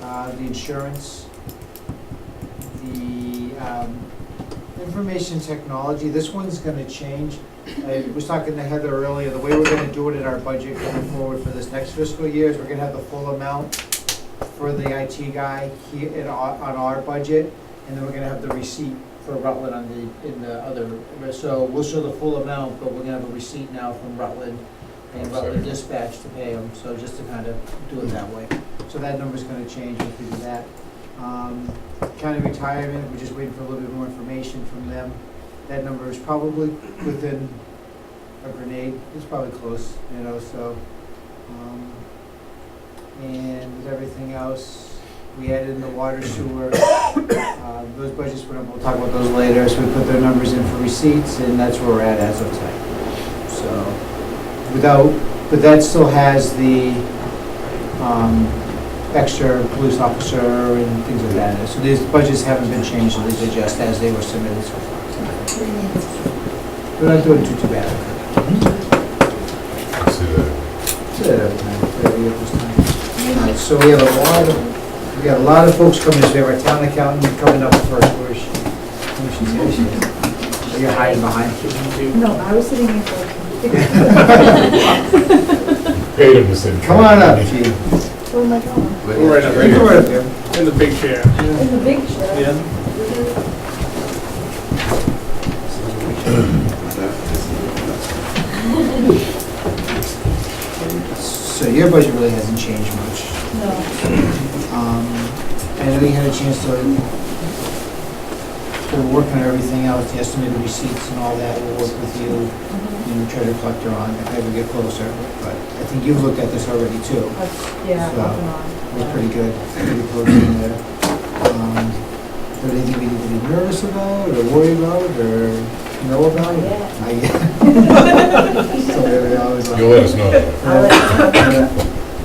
the insurance, the information technology. This one's gonna change. I was talking to Heather earlier, the way we're gonna do it in our budget going forward for this next fiscal year is we're gonna have the full amount for the IT guy here on our budget, and then we're gonna have the receipt for Rutland in the other. So we'll show the full amount, but we're gonna have a receipt now from Rutland and Rutland Dispatch to pay them, so just to kind of do it that way. So that number's gonna change if we do that. County retirement, we're just waiting for a little bit more information from them. That number is probably within a grenade, it's probably close, you know, so. And with everything else, we added in the water sewer, those budgets, we'll talk about those later, so we put their numbers in for receipts, and that's where we're at as of today. So, but that still has the, extra police officer and things like that. So these budgets haven't been changed, these are just as they were submitted so far. We're not doing too bad. See that? See that every time, this time. All right, so we have a lot of folks coming, so we have our town accountant coming up first. Where is she? Oh, she's here, she is. Are you hiding behind? No, I was sitting here for. Paid him to sit. Come on up, Chief. Where am I going? We're right up You right go here, right up there. in the big chair. In the big chair. Yeah. So your budget really hasn't changed much. No. I know you had a chance to work on everything else, the estimated receipts and all that. We'll work with you, treasure collector on as we get closer. But I think you've looked at this already too. Yeah, So, off and on. it was pretty good, pretty close in there. Is there anything we need to be nervous about, or worry about, or know about? Not yet. Not yet. So we always You'll let us know. I'll let you know.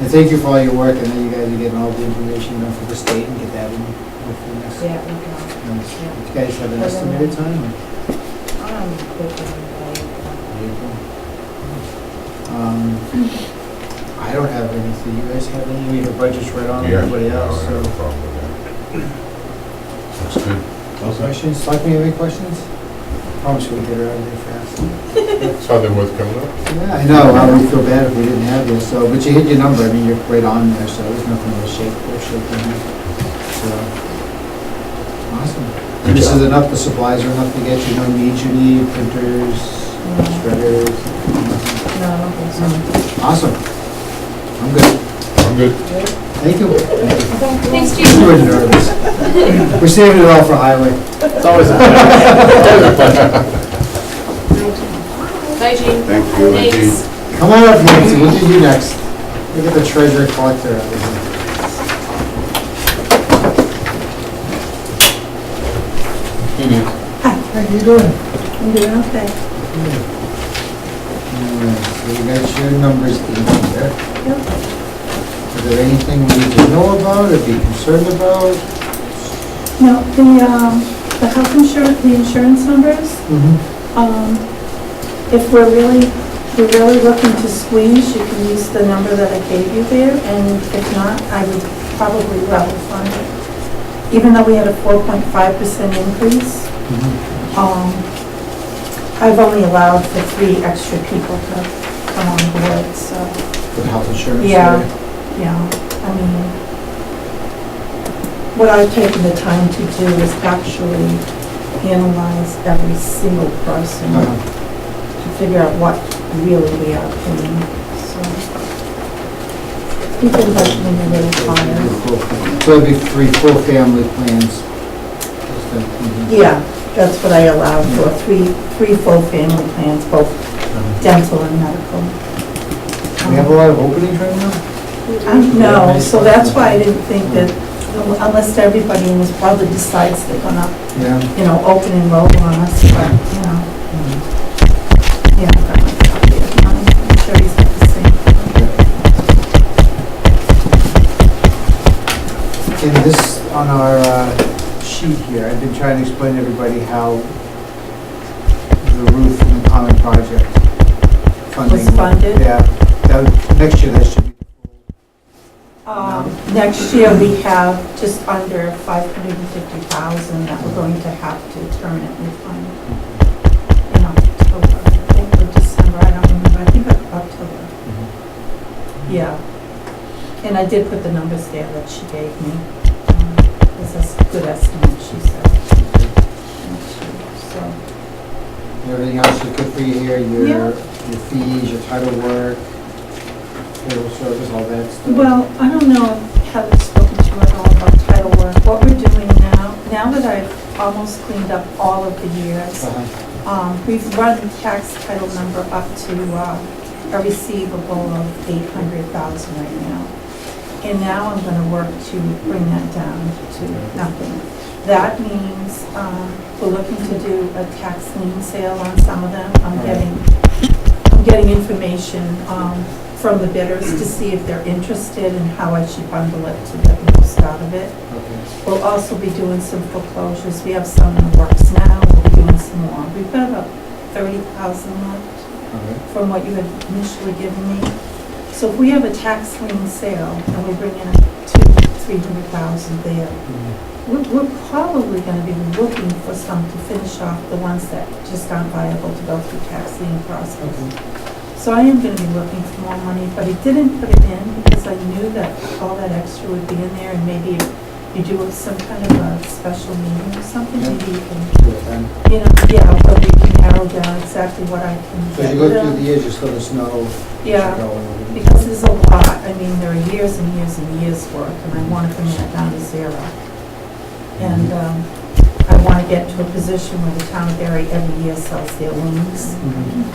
And thank you for all your work. I know you guys are getting all the information for the state and get that in. Hopefully next. Yeah, we can. Nice. You guys have an estimated time? Or? April. I don't have anything. You guys have any? We have budgets right on Yeah. everybody No, else. I have So. no problem with that. Looks good. No questions? Like me, have any questions? Promise we'll get her out of there fast. Saw they worth coming up. Yeah, I know. I would feel bad if we didn't have this. So, but you hit your number. I mean, you're right on there. So there's nothing to shake or shake in there. So, awesome. And this is enough. The supplies are enough to get you. No needs you need, printers, shredders. No, I don't think so. Awesome. I'm good. I'm good. Thank you. Thanks, You Chief. were nervous. We're saving it all for highway. It's always a pleasure. Bye, Jean. Thank you, Thanks. Come on up, Nancy. We'll do you next. Look at the treasurer collector out here. How you doing? I'm doing okay. Alright, so you got your numbers in here. Yep. Is there anything we need to know about or be concerned about? No, the health insurance, the insurance numbers, if we're really looking to squeeze, you can use the number that I gave you there, and if not, I would probably level fund it. Even though we had a 4.5% increase, I've only allowed for 3 extra people to come on board, so. For the health insurance? Yeah, I mean, what I've taken the time to do is actually analyze every single person to figure out what really we are paying, so. People budgeting a little higher. So it'd be 3 full family plans? Yeah, that's what I allowed for, 3 full family plans, both dental and medical. We have a lot of openings right now? No, so that's why I didn't think that, unless everybody and his brother decides they're gonna, Yeah. open and roll on us, but, yeah, I've got my copy of mine. I'm sure he's got the same. In this, on our sheet here, I've been trying to explain to everybody how the roof and the common project funding. Was funded? Yeah, next year that should be Next year, we have just under 550,000 that we're going to have to permanently fund in October, I think, or December, I don't remember, I think October. Yeah. And I did put the numbers there that she gave me. It's a good estimate, she said. So, Everything else is good for you here, Yeah. your fees, your title work, payroll service, all that stuff? well, I don't know if Heather's spoken to you at all about title work. What we're doing now that I've almost cleaned up all of the years, we've run the tax title number up to a receivable of 800,000 right now. And now I'm gonna work to bring that down to nothing. That means, we're looking to do a tax lien sale on some of them. I'm getting information, from the bidders to see if they're interested and how I should bundle it to get the most out of it. Okay. We'll also be doing some foreclosures. We have some in the works now, we'll be doing some more. We've got about 30,000 left from what you had initially given me. So if we have a tax lien sale and we bring in 200,000-300,000 there, we're probably gonna be looking for some to finish off the ones that just aren't viable to go through tax lien process. So I am gonna be looking for more money, but I didn't put it in because I knew that all that extra would be in there, and maybe if you do some kind of a special meeting or something, maybe you can, where we can narrow down exactly what I can So get as you go rid through of. the years, just let us know. Yeah, Go. because there's a lot. I mean, there are years and years and years worth, and I want to bring that down to zero. And I want to get to a position where the town of Barry every year sells their liens,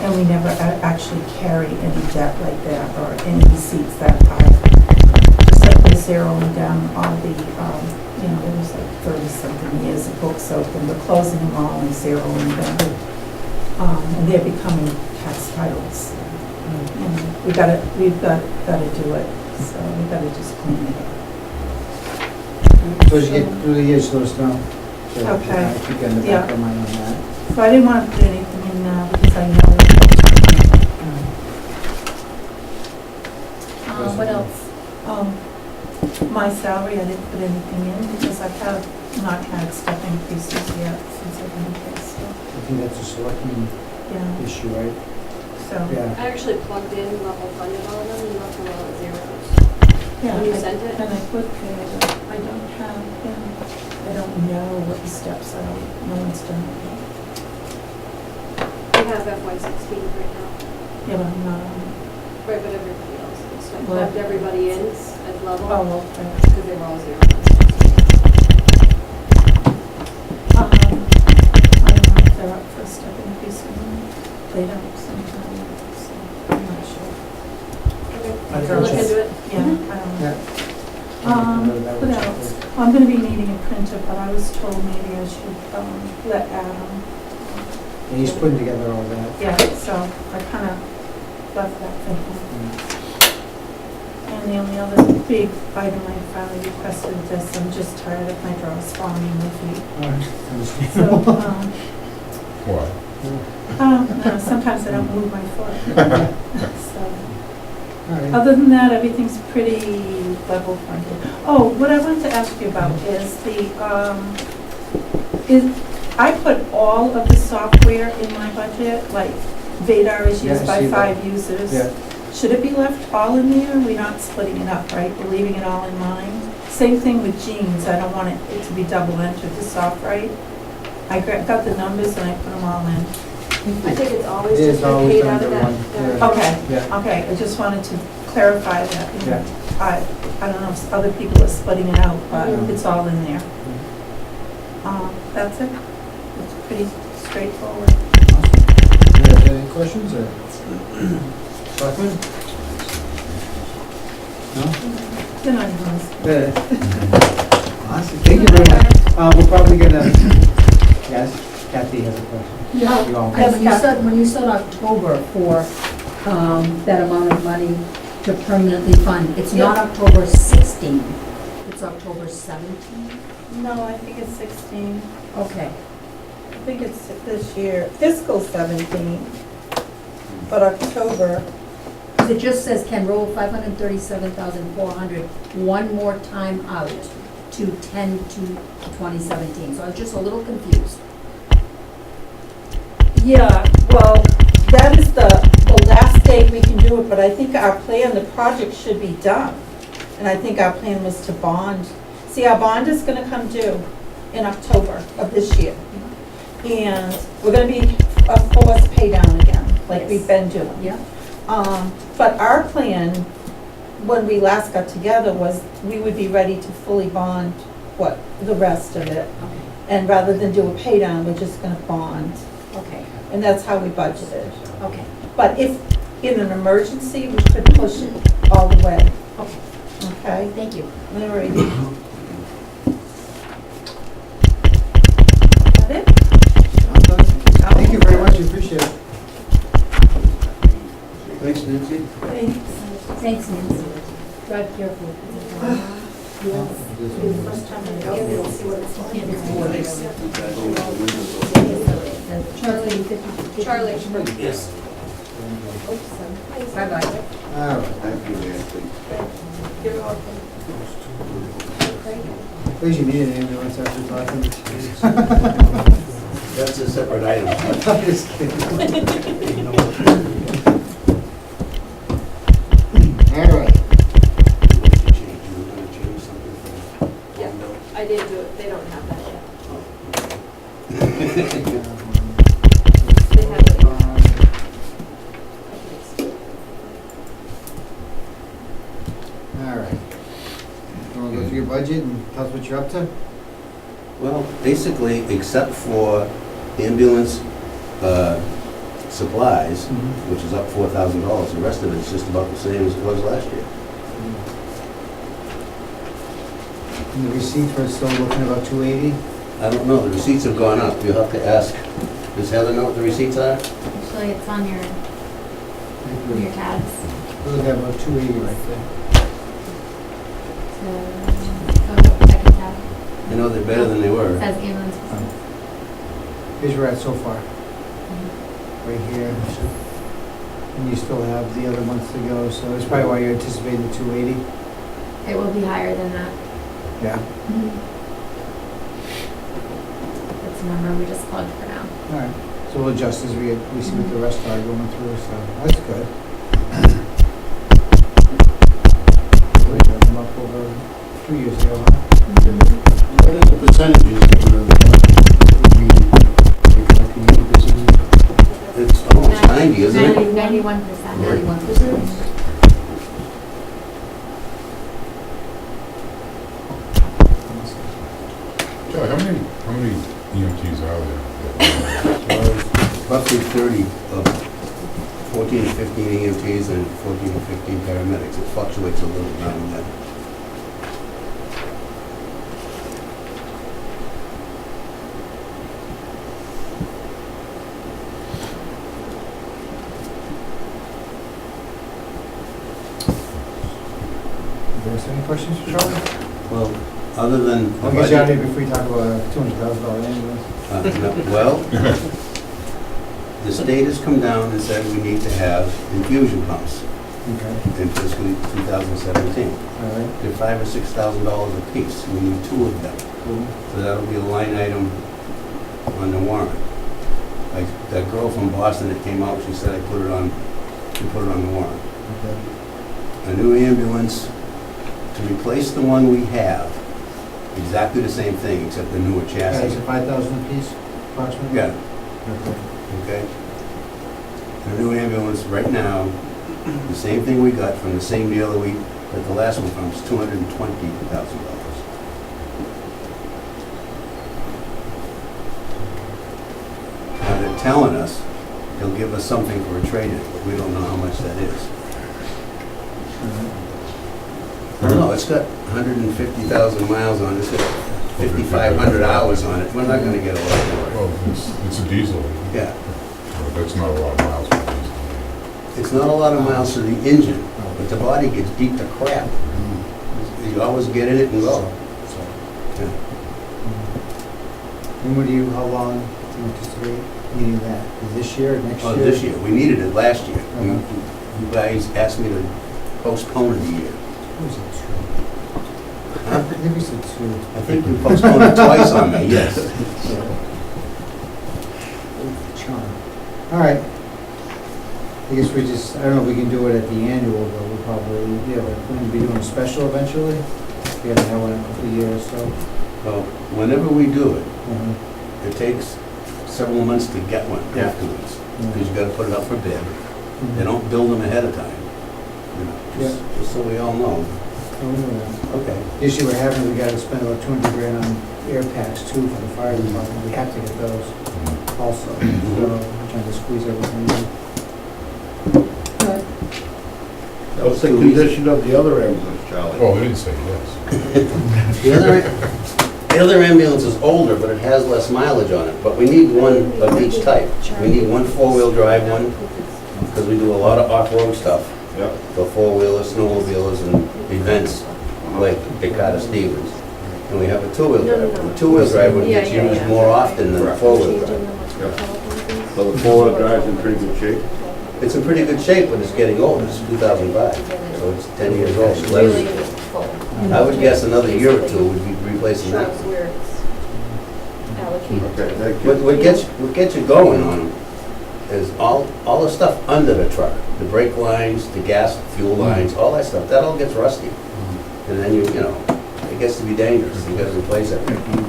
and we never actually carry any debt like that or any receipts that high. Just like we're zeroing down all the, there was like 30-something years of books open. We're closing them all and zeroing them. And they're becoming tax titles. We've got to do it, so we've got to just clean it up. So as you get through the years, let us know. So Okay. keep getting the back of mind on that. So I didn't want to put anything in now because I know. What else? My salary, I didn't put anything in because I have not had step increases yet since I've been here, so, I think that's a selecting yeah, issue, right? so, Yeah. I actually plugged in level funded all of them and left them all at zeros. yeah. When you I- sent it? And I put there, but I don't have, I don't know what the steps are, no one's done it yet. We have FY16 right now, Yeah, but I'm not on it. right, but everybody else is. So I Well, plugged everybody in as level, Oh, okay. because they were all zero. I don't know if they're up for a step increase or not. They don't sometimes, so I'm not sure. Okay. I So look think into it. Yeah, I don't know. Yeah. What else? I'm gonna be needing a printer, but I was told maybe I should, let Adam. And he's putting together all that. Yeah, so I kinda left that for him. And the only other big item I finally requested this, I'm just tired of my drawers falling in my feet. So, Understandable. Why? no, sometimes I don't move my foot. So, All right. other than that, everything's pretty level funded. Oh, what I wanted to ask you about is I put all of the software in my budget, like Vadar is Yeah, used I by see that. 5 users. Yeah. Should it be left all in there? We're not splitting it up, right? We're leaving it all in mine? Same thing with jeans, I don't want it to be double entered, the soft, right? I got the numbers and I put them all in. I think it's always It is just been always paid done out of to that. one, that- yeah. Okay, Yeah. okay, I just wanted to clarify that. you know. Yeah. I don't know if other people are splitting it out, but Yeah. it's all in there. That's it. It's pretty straightforward. You guys have any questions or? Selectmen? No? Then I'm honest. Awesome, thank you very much. We're probably gonna, yes, Kathy has a question. Yeah, You all- Yes, when you said October for that amount of money to permanently fund, it's not October 16, it's October 17? No, I think it's 16. Okay, I think it's this year, fiscal 17, but October because it just says can roll 537,400 one more time out to 10/2/2017. So I was just a little confused. Yeah, well, that is the last day we can do it, but I think our plan, the project should be done. And I think our plan was to bond. See, our bond is gonna come due in October of this year. And we're gonna be a forced pay down again, like we've been doing. Yeah? But our plan, when we last got together, was we would be ready to fully bond the rest of it. Okay. And rather than do a pay down, we're just gonna bond. Okay, And that's how we budgeted. okay, But if in an emergency, we could push it all the way, okay. okay? Thank you. All right. That it? Thank you very much, I appreciate it. Thanks, Nancy. Thanks. Thanks, Nancy. Drive carefully. First time I go, we'll see what it's like. Charlie, Charlie. Yes. Bye-bye. All right. Thank you, Nancy. You're welcome. Please, you need an ambulance after talking. That's a separate item. I'm just kidding. All right. What did you change? You were gonna change something for the Yeah. bill? I didn't do it, they don't have that yet. They have it. I can explain. All right. You want to go through your budget and tell us what you're up to? Well, basically, except for ambulance supplies, which is up $4,000, the rest of it's just about the same as it was last year. And the receipts, we're still looking at about 280. I don't know, the receipts have gone up. You'll have to ask, does Heather know what the receipts are? Actually, it's on your tabs. We're looking at about 280 right there. So, go to the second tab. I know they're better than they It were. says ambulance. Here's where we're at so far, Mm-hmm. right here. And you still have the other months to go, so that's probably why you're anticipating the 280. It will be higher than that. Yeah. That's the number we just plugged for now. All right. So we'll adjust as we see what the rest are going through, so that's good. We got them up over 2 years ago, huh? What are the percentages for the It's almost 90, isn't it? 91%. 91%. Charlie, how many EMTs are there? Roughly 30 of 14 to 15 EMTs and 14 to 15 paramedics. It fluctuates a little now and then. You guys have any questions for Charlie? Well, other than the I'll get you out of budget, here before you talk about a $200,000 ambulance. well, the state has come down and said we need to have infusion pumps Okay. in fiscal 2017. All right. They're $5,000 or $6,000 a piece. We need 2 of them. Cool. So that'll be a line item on the warrant. Like that girl from Boston that came out, she said I put it on the warrant. Okay. A new ambulance to replace the one we have, exactly the same thing except the newer Guys, chassis. at 5,000 apiece, approximately? Yeah, Okay. okay. The new ambulance right now, the same thing we got from the same deal that we got the last one from, is $220,000. Now they're telling us they'll give us something for a trade-in, but we don't know how much that is. I don't know, it's got 150,000 miles on it, it's got 5,500 hours on it. We're not gonna get a lot more. Well, it's a diesel. Yeah, That's not a lot of miles for a diesel. it's not a lot of miles to the engine, but the body gets beat to crap. You always get in it and go. Yeah. And how long do you anticipate needing that? Is this year or next year? Oh, this year, we needed it last year. Uh-huh. you guys asked me to postpone it a year. Who was it, two? Huh? I think we said two. I think you postponed it twice on me, yes. Charm. All right. I guess we just, I don't know if we can do it at the annual, but we'll probably, yeah, we're going to be doing a special eventually. We haven't had one in a couple of years, so. Well, whenever we do it, Mhm. it takes several months to get one Yeah. afterwards, Mhm. because you gotta put it up for bid. Mhm. They don't build them ahead of time, just so we all know. Oh, we know that. Okay. The issue we're having, we gotta spend about 200 grand on air packs too for the fire department. We have to get those also. So we're trying to squeeze everything in. What's the condition of the other ambulance, Charlie? Oh, we didn't say yes. The other ambulance is older, but it has less mileage on it, but we need one of each type. We need one four-wheel drive one, because we do a lot of off-road stuff. Yep. The four-wheelers, snowmobilers, and events like Picard Stevens. And we have a two-wheel drive. The two-wheel drive one gets used more often than the four-wheel drive. So the four-wheel drive's in pretty good shape? It's in pretty good shape, but it's getting old. It's 2005, so it's 10 years old. So Really that's- full. I would guess another year or two would be replacing that. Shows where it's allocated. Okay, thank you. What gets you going on them is all the stuff under the truck, the brake lines, the gas, fuel lines, all that stuff, that all gets rusty. And then you know, it gets to be dangerous, you gotta replace everything.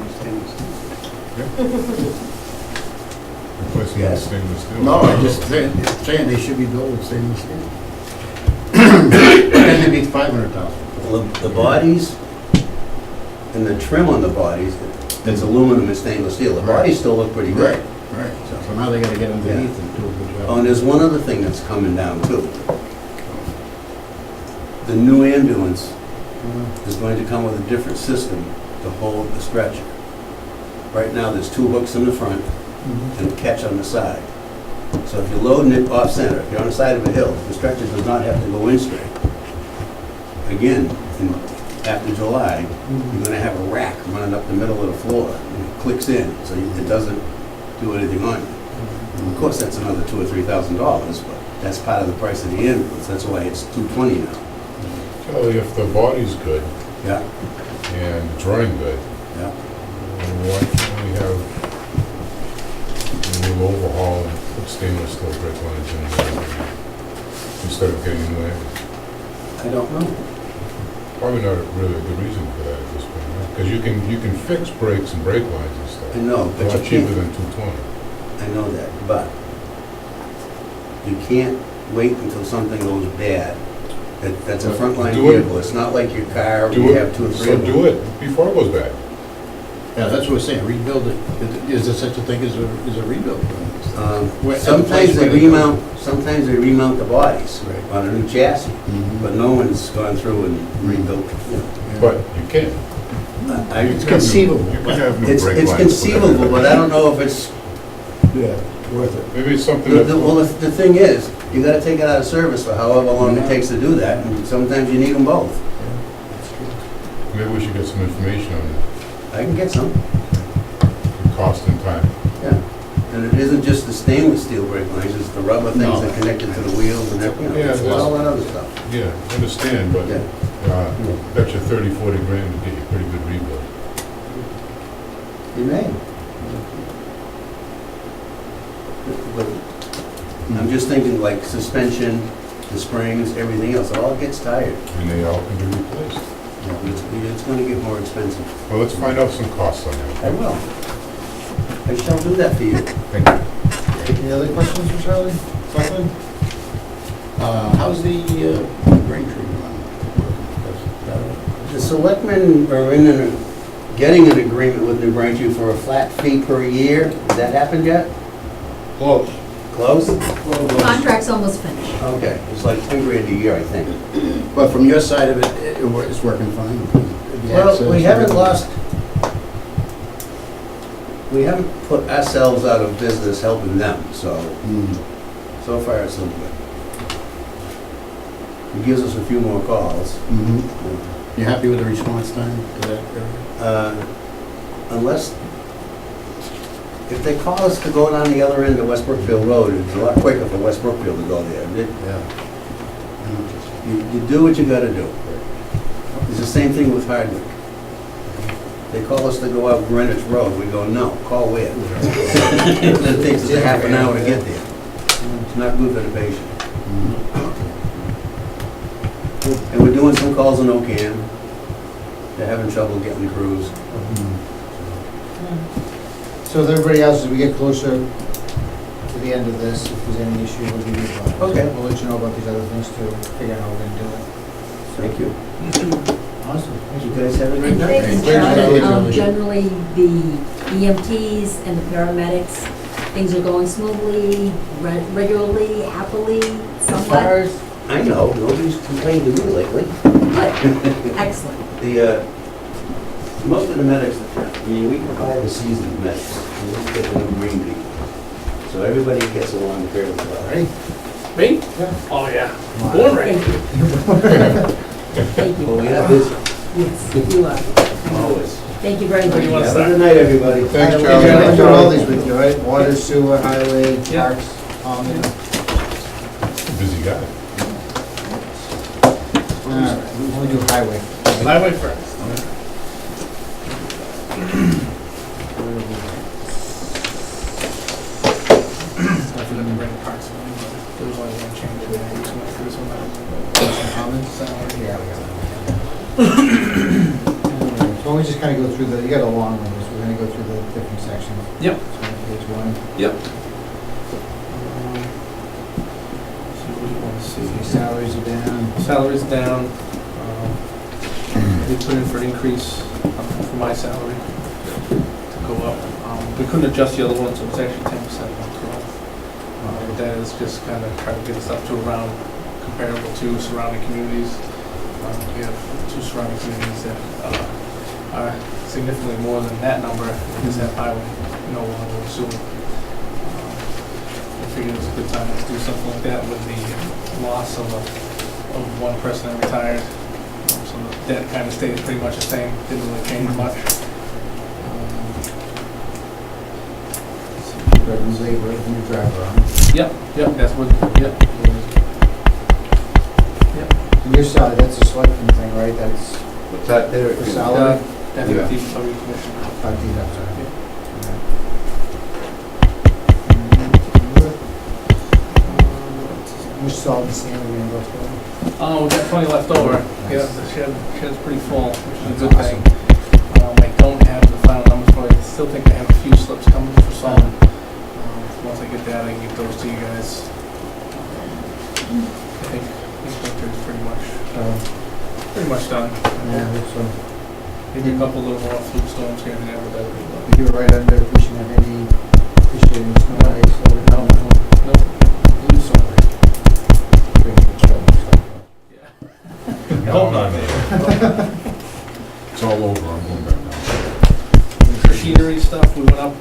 Replacing the Yes. stainless steel. No, I just saying they should be built with stainless steel. Then it'd be 500,000. The bodies and the trim on the bodies, it's aluminum and stainless steel, the bodies still look pretty good. Right. So now they gotta get underneath and do a good Oh, job. and there's one other thing that's coming down too. The new ambulance is going to come with a different system to hold the stretcher. Right now, there's two hooks in the front and a catch on the side. So if you're loading it off center, if you're on the side of a hill, the stretcher does not have to go in straight. Again, after July, you're gonna have a rack running up the middle of the floor, and it clicks in, so it doesn't do anything on you. And of course, that's another $2,000 or $3,000, but that's part of the price of the ambulance, that's why it's $220 now. Charlie, if the body's good Yeah, and it's running good, yeah. why can't we have a new overhaul and put stainless steel brake lines in there instead of getting a new ambulance? I don't know. Probably not really a good reason for that at this point, right? Because you can fix brakes and brake lines and stuff. I know, A but lot you cheaper can't, than 220. I know that, but you can't wait until something goes bad. That's a frontline Do it. vehicle, it's not like your car, where Do you it, have two or three so of them. do it before it goes bad. Yeah, that's what we're saying, rebuild it. Is there such a thing as a rebuild? Where- Sometimes they at the place where remount the bodies Right. on a new chassis, Mhm. but no one's gone through and rebuilt, you know. But you can. I- You It's can have new- conceivable. You can have new It's brake lines. conceivable, but I don't know if it's, Yeah, worth it. Maybe it's something that, well, the thing is, you gotta take it out of service for however long it takes to do that, and sometimes you need them both. maybe we should get some information on I can get some, the cost and time. yeah. And it isn't just the stainless steel brake lines, it's the rubber things No. that connected to the wheels and everything, Yeah, it's all that other stuff. Yeah, I understand, but Yeah. bet you 30, 40 grand to get you a pretty good rebuild. You may. But I'm just thinking like suspension, the springs, everything else, it all gets tired. And they all can be replaced. It's gonna get more expensive. Well, let's find out some costs on I that. will. I shall do that for you. Thank you. Any other questions for Charlie? Something? How's the Braintree one working? The selectmen are getting an agreement with New Braintree for a flat fee per year. Has that happened yet? Close. Close? Contract's almost finished. Okay, it's like 10 grand a year, I think. But from your side of it, it's working fine? The Well, access, we haven't everything? lost, we haven't put ourselves out of business helping them, so, so far it's looking good. It gives us a few more calls. Mhm. You happy with the response time to that? Unless, if they call us to go down the other end of West Brookfield Road, it's a lot quicker for West Brookfield to go there. Yeah. You do what you gotta do. It's the same thing with Hardwick. They call us to go out Greenwich Road, we go, no, call where? It takes us a half an hour to get there. It's not good for the patient. And we're doing some calls in Ocam. They're having trouble getting crews. So with everybody else, as we get closer to the end of this, if there's any issue, we'll give you a call. Okay. We'll let you know about these other things too, figure out how we're gonna do it. Thank you. Awesome. You guys have a great night. Thanks, John. Generally, the EMTs and the paramedics, things are going smoothly, regularly, happily, somewhat. I know, nobody's complained to me lately. Good. Excellent. Most of the medics, I mean, we provide the seasoned medics, and we get the green people. So everybody gets along fairly well. Ready? Me? Yeah. Oh, yeah. Born ready. Thank you. Well, we have this Yes, you are. always. Thank you very Where do you much. want to Have a start? good night, everybody. Thanks, We're Charlie. gonna do all these with you, right? Water, sewer, highway, Yeah. parks, Busy guy. we'll do highway. Highway first. I forgot to bring parts with me, but there was only one change in there. Just went through some Comments? salary. Yeah, we got it. So we just kind of go through you got a long one, so we're gonna go through the different sections. Yep. So on page one, Yep. See what you want to see see. salaries are down. Salary's down. We put in for an increase for my salary to go up. We couldn't adjust the other one, so it's actually 10% growth. That is just kind of trying to get us up to around comparable to surrounding communities. We have two surrounding communities that are significantly more than that number because that highway no longer will sewer. I figured it was a good time to do something like that with the loss of one person that retired. So that kind of stayed pretty much the same, didn't really change much. Revenue labor, new driver on. Yep, that's what, yep. And your salary, that's a selecting thing, right? That's What's that there? for salary? Deputy Yeah. DPW commissioner. I'm sorry. Much salt and sand are gonna go through? Oh, we got plenty left over. Yeah, Nice. the shed's pretty full, which is a That's good awesome. thing. I don't have the final numbers for it. I still think I have a few slips coming for salt. Once I get that, I can get those to you guys. I think Expenditure is pretty much done. Yeah, that's one. Maybe a couple little more fluke storms here and there, but that'll be about You were right under, we shouldn't have any issue in snow and ice, so we don't know. Nope. Blue summer. Hope not. It's all over, I'm going back now. Machinery stuff, we went up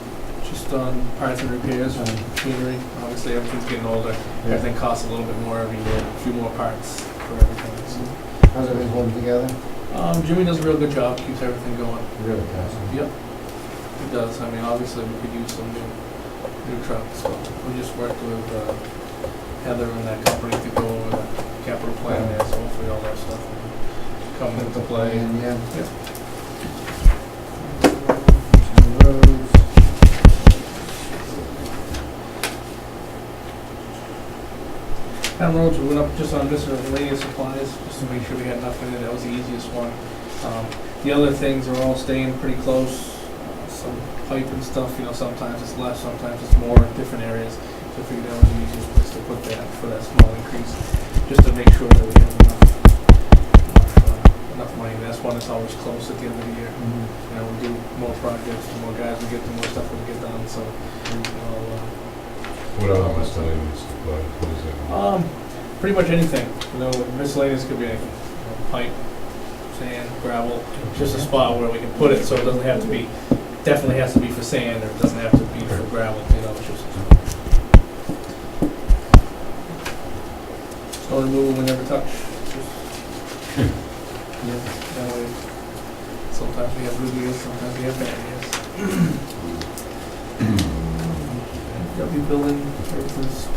just on parts and repairs on machinery. Obviously, everything's getting older. Everything costs a little bit more every year, a few more parts for everything. How's everything holding together? Jimmy does a real good job, keeps everything going. Really does. Yep, he does. I mean, obviously, we could use some new trucks. So we just worked with Heather and that company to go over the capital plan there, so hopefully all that stuff will come into play. And, yeah. Yep. Some roads. Town roads, we went up just on miscellaneous supplies, just to make sure we had enough in it. That was the easiest one. The other things are all staying pretty close. Some pipe and stuff, sometimes it's less, sometimes it's more in different areas. So I figured that was the easiest place to put that for that small increase, just to make sure that we have enough money. That's one that's always close at the end of the year. We do more projects, the more guys we get, the more stuff we get done, so, What other miscellaneous supplies, what is that? pretty much anything, miscellaneous could be anything, pipe, sand, gravel, just a spot where we can put it, so it doesn't have to be, definitely has to be for sand, or it doesn't have to be for gravel, it's just. Snow removal we never touch, just. That way, sometimes we have good years, sometimes we have bad years. W building, everything's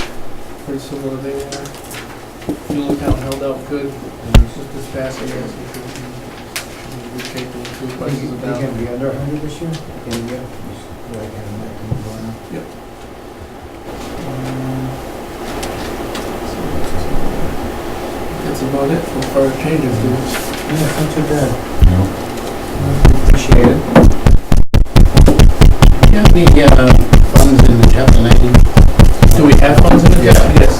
pretty similar there. fuel account held out good, it's just this past year, so we should be in good shape when fuel prices are They're gonna down. be under 100 this year? Yeah. Like, that can be going up. Yep. That's about it for far changes, dude. Yeah, it's not too bad. No. Appreciate it. Do you have any funds in the chapter 90? Do we have funds in it? Yeah. Yes.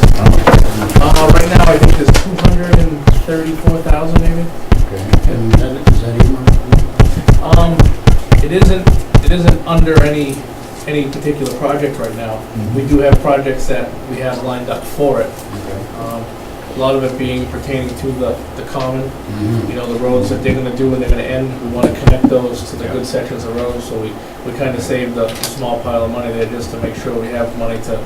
Right now, I think there's 234,000 maybe. Okay. And is that earmarked? It isn't under any particular project right now. We do have projects that we have lined up for it. A lot of it being pertaining to the common, you know, the roads that they're gonna do and they're gonna end. We wanna connect those to the good sections of roads, so we kind of saved a small pile of money there just to make sure we have money to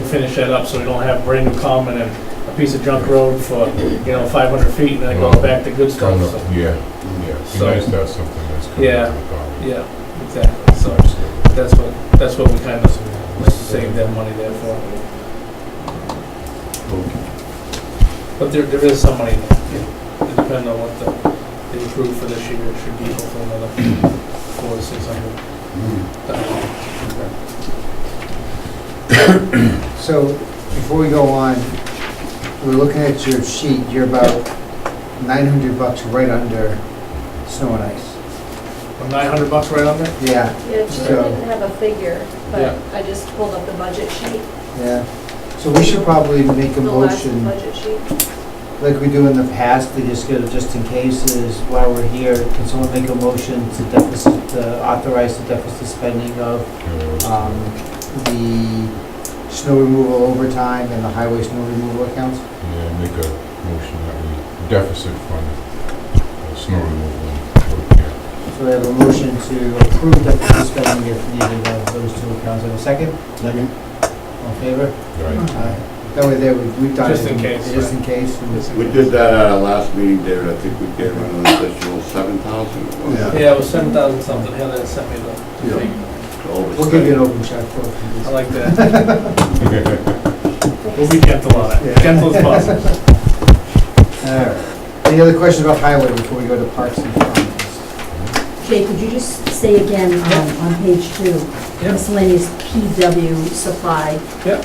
finish that up, so we don't have brand new common and a piece of junk road for, 500 feet and then it goes back to good stuff. So, Yeah, yeah. It'd be So- nice to have something that's coming Yeah. to the problem. yeah, exactly. So that's what we kind of saved that money there for. But there is some money there. It depends on what they approve for this year. It should be hopefully another 400 to 600. So, before we go on, we're looking at your sheet, you're about $900 right under snow and ice. $900 right on there? Yeah, Yeah, she So- didn't have a figure, Yeah. but I just pulled up the budget sheet, yeah. So we should probably make a the last motion, budget sheet. like we do in the past, to just get it just in case, is while we're here, can someone make a motion to authorize the deficit spending of the snow removal overtime and the highway snow removal accounts? Yeah, make a motion that we deficit fund snow removal and repair. So we have a motion to approve deficit spending if needed of those two accounts. In a second? Second. All in favor? Right. Aye. That way there, we've done it. Just in case, Just in right. case. We did that at our last meeting, David. I think we gave an additional 7,000. Yeah. Yeah, it was 7,000 something. Heather sent me the Yeah. thing. We'll give you an open check for I like that. We'll be gentle on it. Yeah. Gentle as possible. All right. Any other questions about highway before we go to parks and farms? Jay, could you just say again, on page 2, Yep. miscellaneous PW supply? Yep.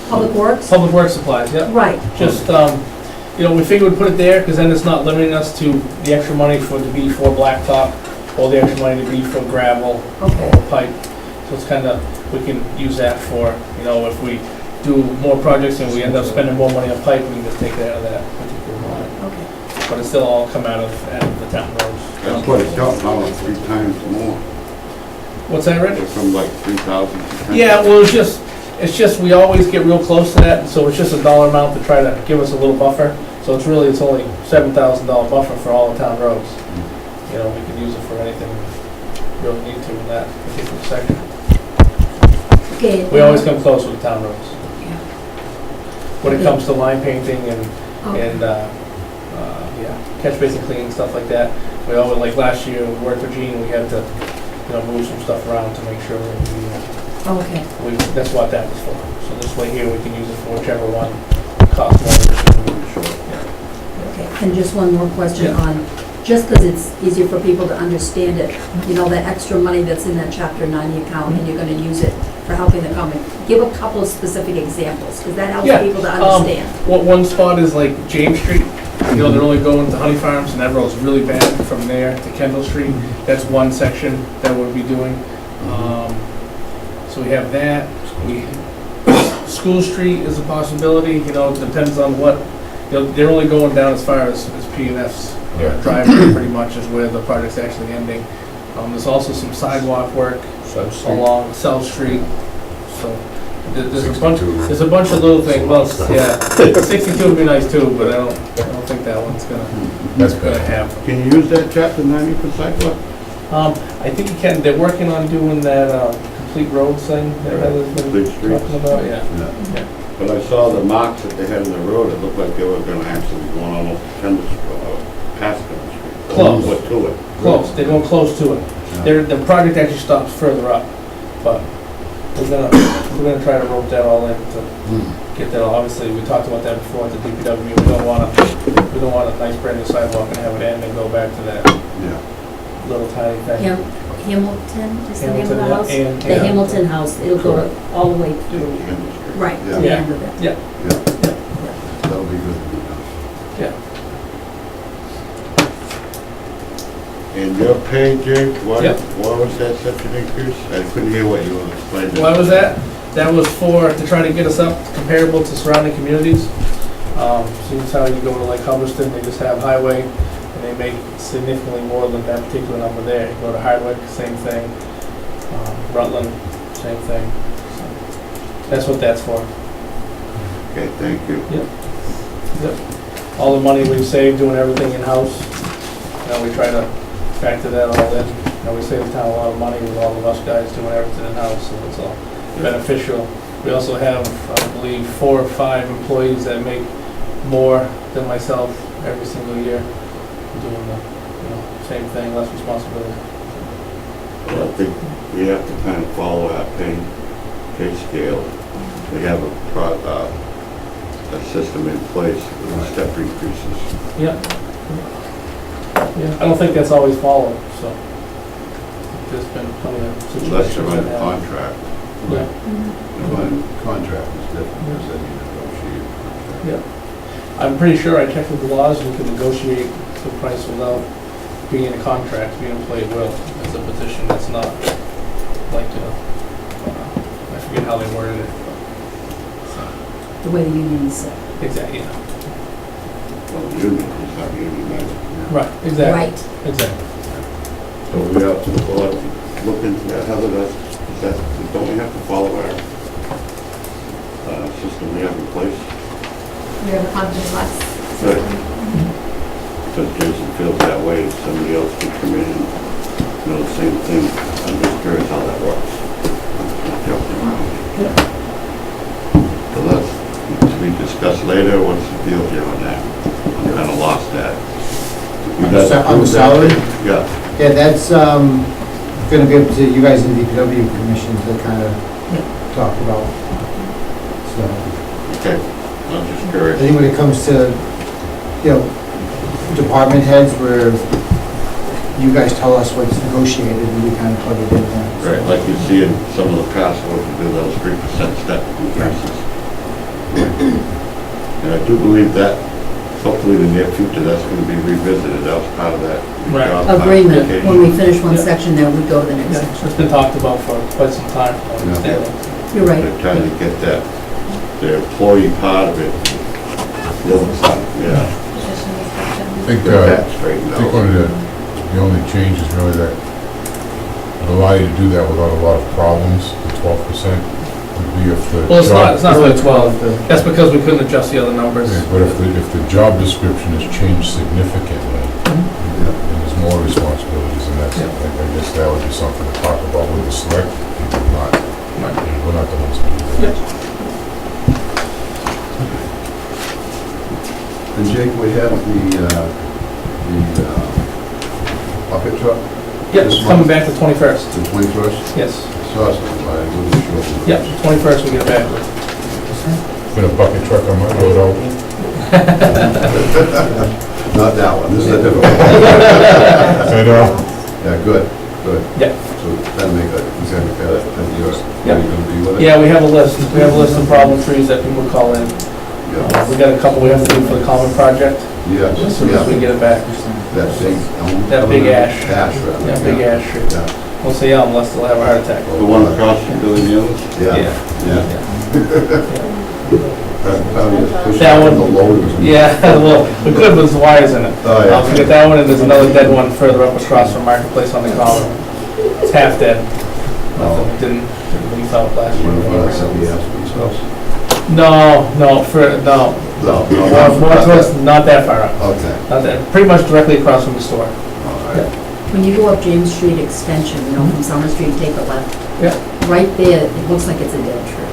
Public Works? Public Works supplies, yep. Right, Just, we figured we'd put it there, because then it's not limiting us to the extra money to be for blacktop, or the extra money to be for gravel, okay, or pipe. So it's kind of, we can use that for, if we do more projects and we end up spending more money on pipe, we can just take that out of that particular line. okay. But it still all come out of the town roads. That's what it counts now, 3 times more. What's that, Rich? It's from like 3,000 to 10,000. Yeah, well, it's just, we always get real close to that, so it's just a dollar amount to try to give us a little buffer. So it's only $7,000 buffer for all the town roads. We can use it for anything we really need to in that particular section. Okay. We always come close with the town roads. Yeah. When it comes to line painting and, Okay. catch basin cleaning, stuff like that. We always, like last year, we worked with Gene, we had to, move some stuff around to make sure Okay, that's what that was for. So this way here, we can use it for whichever one costs more. okay. And just one more question Yeah. on, just because it's easier for people to understand it, that extra money that's in that Chapter 90 account, and you're going to use it for helping the common. Give a couple of specific examples, because that helps Yeah, people to understand. One spot is like James Street. They're only going to Honey Farms, and that road's really bad from there to Kendall Street. That's one section that we'll be doing. So we have that. School Street is a possibility, it depends on what, they're only going down as far as P&F's Yeah. driveway pretty much is where the project's actually ending. There's also some sidewalk work along South Street, so there's a bunch of little things, well, yeah, 62 would be nice too, but I don't think that one's That's gonna bad. happen. Can you use that chapter 90 for sidewalk? I think you can, they're working on doing that, complete roads thing that Heather's been Complete streets. talking about, yeah. Yeah. But I saw the marks that they had in the road, it looked like they were gonna actually be going almost Kendall Street, past Kendall Street. Close. Or to it. Close, they're going close to it. The project actually stops further up, but we're gonna try to rope that all in to get that, obviously, we talked about that before at the DPW, we don't want a nice brand new sidewalk and have it end and go back to that Yeah. little tiny thing. Hamilton is the name of the Hamilton, house? and- The Hamilton House, it'll go Correct. all the way Yeah, through, the industry. right, to the Yeah. end of it. Yeah, That'll be good to be done. yeah. And your pay, Jake, why Yep. was that such an increase? I couldn't hear what you were explaining. Why was that? That was to try to get us up comparable to surrounding communities. Seems how you go to like Hubbardston, they just have highway, and they make significantly more than that particular number there. You go to Hardwick, same thing. Rutland, same thing. So that's what that's for. Okay, thank you. All the money we've saved doing everything in-house, we try to factor that all in. We save the town a lot of money with all of us guys doing everything in-house, so it's all beneficial. We also have, I believe, 4 or 5 employees that make more than myself every single year, doing the, same thing, less responsibility. Well, I think we have to kind of follow our pay scale. We have a system in place with step increases. Yeah. Yeah, I don't think that's always followed, so. There's been plenty of situations. Unless you're that on have- contract. Yeah, Contract is different, because then you negotiate. yeah. I'm pretty sure I checked with the laws, we can negotiate the price without being in a contract, being employed will. It's a position that's not like, I forget how they worded it. The way the union is set. Exactly, yeah. Well, the union is not union, right? Right, exactly, Right. exactly. So we have to look into that, Heather, don't we have to follow our system we have in place? We have a confidence less. Good. So Jason feels that way, somebody else could come in and the same thing. I'm just curious how that works. I'm just not joking around. So that's to be discussed later. What's the deal here on that? I'm kind of lost that. You guys On the approve that? salary? Yeah. Yeah, that's gonna be up to you guys in the DPW commission to kind of talk about. So, Okay. I'm just I curious. think when it comes to, department heads where you guys tell us what's negotiated and we kind of plug it in there. Right, like you see in some of the past, what we do, those 3% step increases. And I do believe that, hopefully in the near future, that's going to be revisited. That was part of that. Right. job Agreement, when we classification. finish one Yeah. section, then we go to the next Yeah, section. it's been talked about for quite some time, from my understanding. You're right. They're trying to get that, the employee part of it, the other side, yeah. Position description. I think, Get that straightened I think out. one of the only changes really that would allow you to do that without a lot of problems, the 12%, would be if the Well, it's job- not really 12. That's because we couldn't adjust the other numbers. Yeah, but if the job description has changed significantly, and there's more responsibilities, and that's, Yeah. I guess that would be something to talk about with the select people, not, we're not the ones who do that. And Jake, we have the bucket truck, Yep, This it's coming month? back the 21st. the 21st. Yes. I saw something, but I wasn't sure. Yep, 21st we get it back. Put a bucket truck on my road out. Not that one, this is a different one. I know. Yeah, good. Yeah. So that'll make a, exactly, that's yours. Yeah. Are you gonna be with it? Yeah, we have a list. We have a list of problem trees that people call in. Yeah. We got a couple we have to do for the common project, Yes, as soon as we get it back. That big elm. That big ash. Ash, rather. Yeah, big ash tree. Yeah. We'll see how unless they'll have a heart attack. The one across from Billy Mules? Yeah. That one- The load was. Yeah, well, we could, but there's wires in it. Oh, yeah. We got that one, and there's another dead one further up across from Marketplace on the common. It's half dead. Oh. Didn't leave out last One of year. somebody else's house. No, No, more towards, not that far up. Okay. Not that, pretty much directly across from the store. All right. When you go up James Street Extension, from Summer Street, take a left. Yeah. Right there, it looks like it's a dead tree,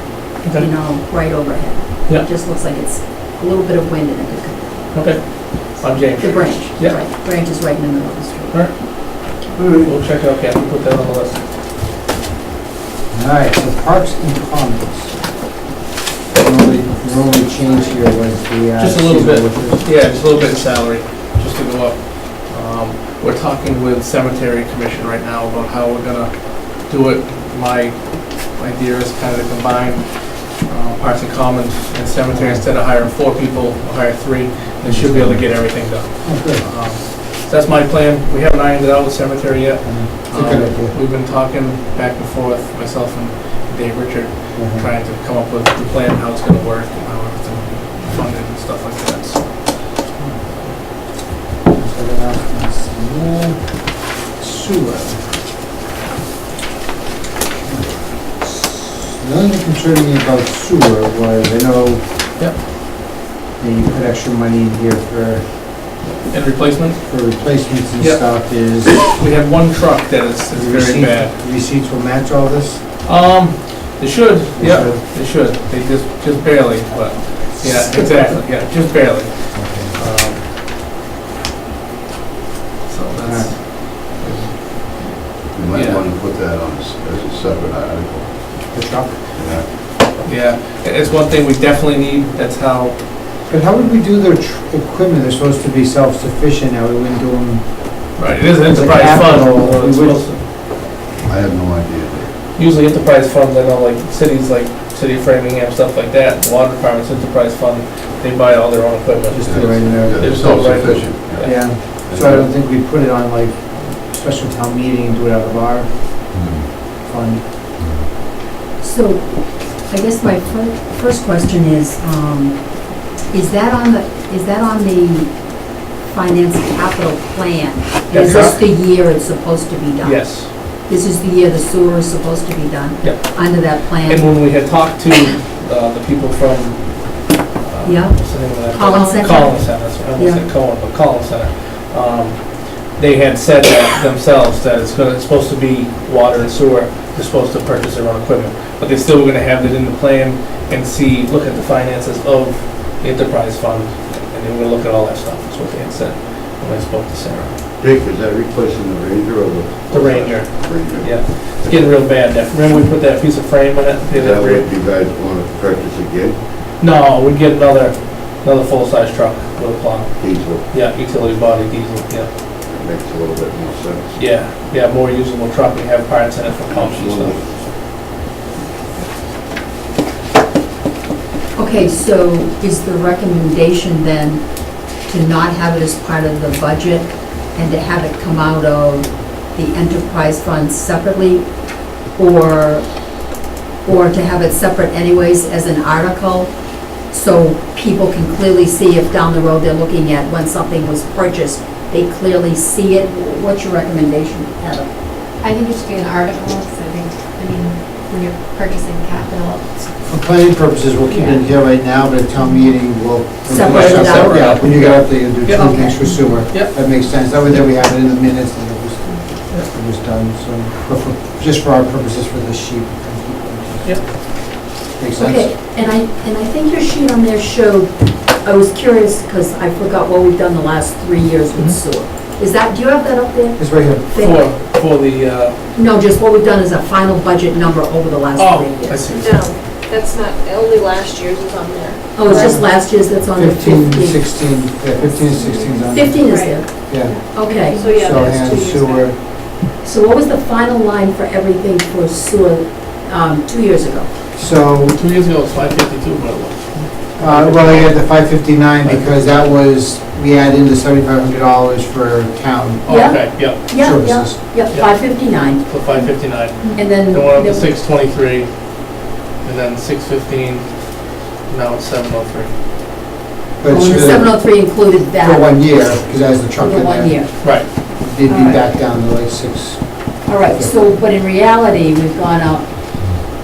Okay. right overhead. Yeah. It just looks like it's a little bit of wind and it could come down. Okay. On James. The branch, Yeah. right, branch is right in the middle of the street. Alright. We'll check it out, Kathy, put that on the list. All right, so Parks and Commons. The only change here was the. Just a little bit, seasonal workers. yeah, just a little bit in salary, just to go up. We're talking with Cemetery Commission right now about how we're gonna do it. My idea is kind of to combine Parks and Commons and Cemetery. Instead of hiring 4 people, we'll hire 3. They should be able to get everything done. Oh, good. So that's my plan. We haven't ironed it out with Cemetery yet. It's a good idea. We've been talking back and forth, myself and Dave Richard, trying to come up with the plan, how it's gonna work, and how everything will be funded and stuff like that, so. So the last one's sewer. The only thing concerning me about sewer was, I know Yep. that you put extra money in here for And replacement, replacements and Yep. stuff is. we have one truck that is very bad. Receipts will match all this? They should, They yeah, should. they should. They just barely, but, yeah, exactly, yeah, just barely. So that's, You might Yeah. want to put that on as a separate article. The truck? Yeah. yeah, it's one thing we definitely need, that's how, But how would we do their equipment? They're supposed to be self-sufficient now. We wouldn't do them. right, it is an It's a enterprise fund. capital, so it's we would- supposed to- I have no idea. Usually enterprise funds, I know like cities like City of Framingham, stuff like that, the water department's enterprise fund, they buy all their own equipment. Just do it right in there. They're Just go right in. self-sufficient. Yeah, so I don't think we put it on like special town meeting and do it out of our fund. So, I guess my first question is that on the finance capital plan? That Is this truck? the year it's supposed to be done? Yes, This is the year the sewer is supposed to be done? Yep. Under that and plan? when we had talked to the people from, Yeah. what's the name of that? Collins Center? Collins Center, I almost said Cohen, but Collins Center. They had said that themselves, that it's supposed to be water and sewer, they're supposed to purchase their own equipment, but they still were gonna have it in the plan and see, look at the finances of the enterprise fund, and they were gonna look at all that stuff, that's what they had said when I spoke to Sarah. Dick, is that replacing the Ranger or the? The Ranger. Ranger. Yeah, it's getting real bad. Remember we put that piece of frame in it? Is that what you guys want to purchase again? No, we'd get another full-size truck with a plow. Diesel, Yeah, utility body diesel, yeah. that makes a little bit more sense. Yeah, more usable truck. We have parts in it for pumps and Absolutely. stuff. Okay, so is the recommendation then to not have it as part of the budget and to have it come out of the enterprise fund separately? Or to have it separate anyways as an article? So people can clearly see if down the road they're looking at when something was purchased, they clearly see it? What's your recommendation, Heather? I think it should be an article, because I mean, when you're purchasing capital, For planning purposes, we'll keep it in here right now, but at town meeting, we'll. Separate it out. Yeah, when you get up there, you'll do Yeah, two okay. things for sewer. Yep. That makes sense. That way there we have it in the minutes and it was done, so, but just for our purposes for this sheet. we can keep it. Yep. Makes sense? Okay, and I think your sheet on there showed, I was curious, because I forgot what we've done the last 3 years with sewer. Is that, do you have that up there? It's right here. For the, No, just what we've done as a final budget number over the last 3 I years. see. No, that's not, only last year's is on there. Oh, it's just last year's that's on the 15, 15? 16, yeah, 15 and 16 is on. 15 is Right. there, Yeah. okay. So yeah, So, that's and 2 years sewer, back. So what was the final line for everything for sewer 2 years ago? so, 2 years ago, it was 552, by the way. well, I had the 559 because that was, we add in the $7,500 for town Oh, Yeah. okay, yeah, Yeah, services. yeah, Yeah. 559, so 559. and then... Then went up to there- 623, and then 615, now it's 703. But Oh, and the it's 703 included for that. 1 year, because as the For truck the in 1 there. year. Right, They'd be Alright. back down to like 6. All right, so, but in reality, we've gone up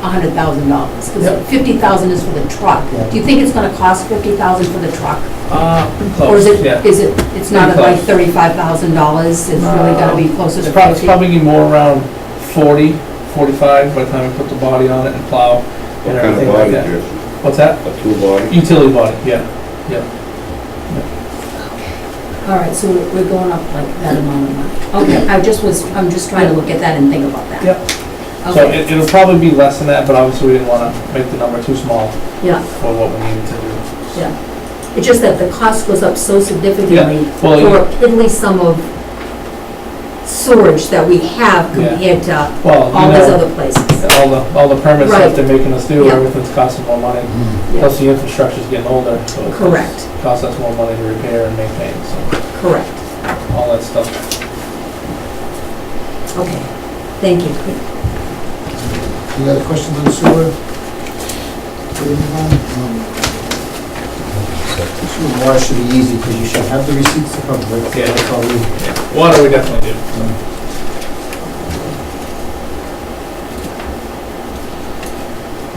$100,000, because Yep. 50,000 is for the truck. Yeah. Do you think it's gonna cost 50,000 for the truck? pretty Or is close, it, yeah. it's not Pretty at like close. $35,000, it's really gonna be closer to It's 50? probably more around 40, 45 by the time we put the body on it and plow and What kind of everything like body, that. Jason? What's that? A two body? Utility body, yeah. All right, so we're going up like that amount of money. Okay, I'm just trying to look at that and think about that. Yep. So Okay. it'll probably be less than that, but obviously we didn't wanna make the number too small Yeah, for what we needed to do. yeah. It's just that the cost goes up so significantly Well, for a piddly sum of storage that we have Yeah. compared to Well, all you these know, other places. all the permit Right. stuff they're making us do, Yeah. everything's costing more money. Yeah. Plus the infrastructure's getting older, so it Correct, costs us more money to repair and maintain, so correct. all that stuff. Okay, thank you. Any other questions on sewer? Sewer and water should be easy, because you should have the receipts to cover it. Yeah. That's all we- Water we definitely do.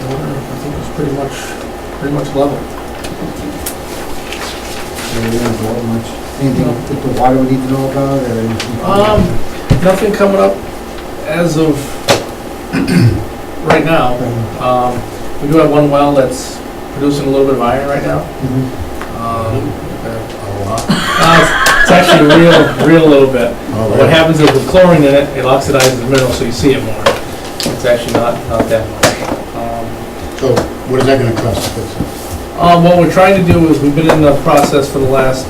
Water, I think it's pretty much level. So we don't go much. Anything with the water we need to know about, or anything? Nothing coming up as of right now. We do have one well that's producing a little bit of iron right now. It's actually real little bit. What happens is with chlorine in it, it oxidizes the mineral, so you see it more. It's actually not that much. So what is that gonna cost to fix it? What we're trying to do is, we've been in the process for the last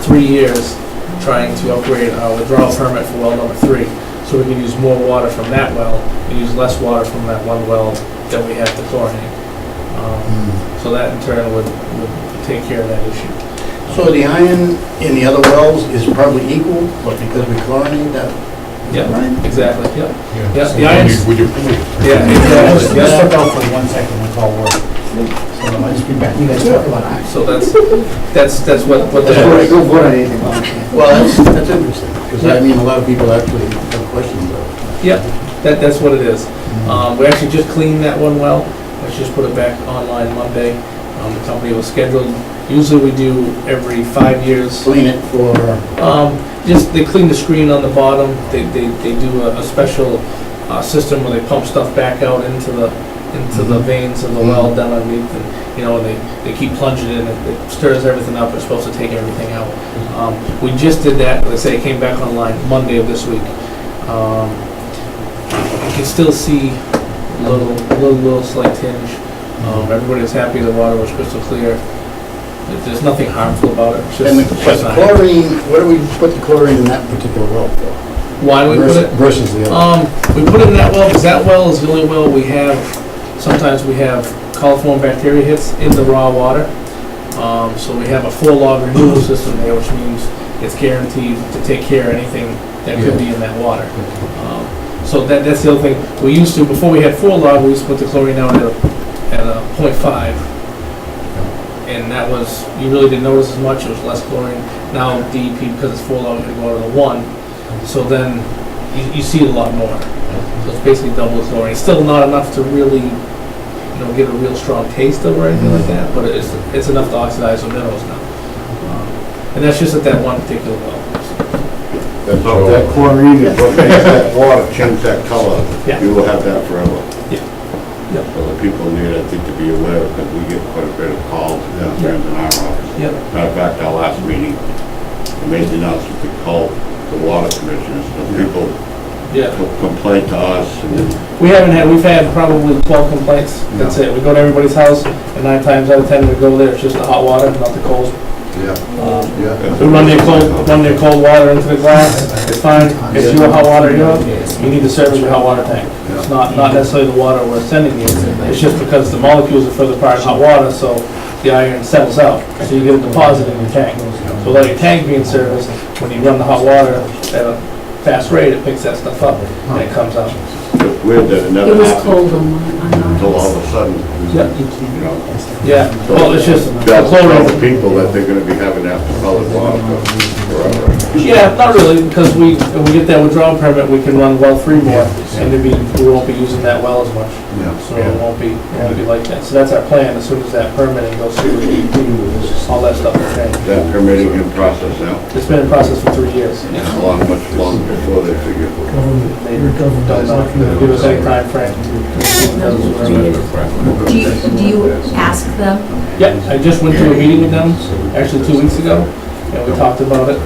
3 years, trying to upgrade our withdrawal permit for well number 3, so we can use more water from that well, and use less water from that one well that we have to chlorinate. So that in turn would take care of that issue. So the iron in the other wells is probably equal, but because we chlorinate that, Yeah, right? exactly, yeah. Yeah, So the iron's- would you prove? Yeah, Let's exactly. Yeah. step out for 1 second and call work. So I'll just be back. You guys talk about it. So that's what Before I that is. go vote on anything. Well, that's interesting, because I mean, a lot of people actually have questions about it. Yep, that's what it is. We actually just cleaned that one well. Let's just put it back online Monday. The company was scheduled, usually we do every 5 years. Clean it for, Just, they clean the screen on the bottom. They do a special system where they pump stuff back out into the veins of the well down underneath, and, you know, they keep plunging in, it stirs everything up, it's supposed to take everything out. We just did that, they say it came back online Monday of this week. You can still see a little slight tinge. Everybody was happy, the water was crystal clear. There's nothing harmful about it. It's just- and the it's just not- chlorine, what do we put the chlorine in that particular well for? Why do we put it? Versus the other? We put it in that well because that well is the only well we have, sometimes we have coliform bacteria hits in the raw water. So we have a 4-log removal system there, which means it's guaranteed to take care of anything that could be in that water. So that's the other thing. We used to, before we had 4-log, we used to put the chlorine down at a 0.5. And that was, you really didn't notice as much, it was less chlorine. Now DEP, because it's 4-log, you go to the 1. So then you see it a lot more. So it's basically double the chlorine. It's still not enough to really, get a real strong taste of or anything like that, but it's enough to oxidize the minerals now. And that's just at that one particular well. So that chlorine is what makes that water change that color. Yeah. You will have that forever. Yep. So the people need, I think, to be aware, because we get quite a bit of calls and concerns in our office. Yep. Matter of fact, our last meeting, they made the announcement to call the water commissioners, so people Yeah. complain to us, and We've had probably 12 complaints. That's it. We go to everybody's house, and 9 times out of 10 we go there, it's just the hot water, not the cold. We run their cold water into the glass, it's fine. If you have hot water, you need to service your hot water tank. It's not necessarily the water we're sending you, it's just because the molecules are further apart in hot water, so the iron settles out. So you get a deposit in your tank. So without your tank being serviced, when you run the hot water at a fast rate, it picks that stuff up and it comes out. it's weird that it never It was happened cold on until all ours. of a sudden, Yep. you know. Yeah, well, it's just That's tell the chlorine. people that they're gonna be having that colored water forever. Yeah, not really, because when we get that withdrawal permit, we can run well 3 more, and we won't be using that well as much. So it won't be like that. So that's our plan, as soon as that permitting goes through, all that stuff will change. That permitting in process now, It's been in process for 3 years. much longer before they figure. They don't know, give us any time frame. Do you ask them? Yeah, I just went to a meeting with them, actually 2 weeks ago, and we talked about it.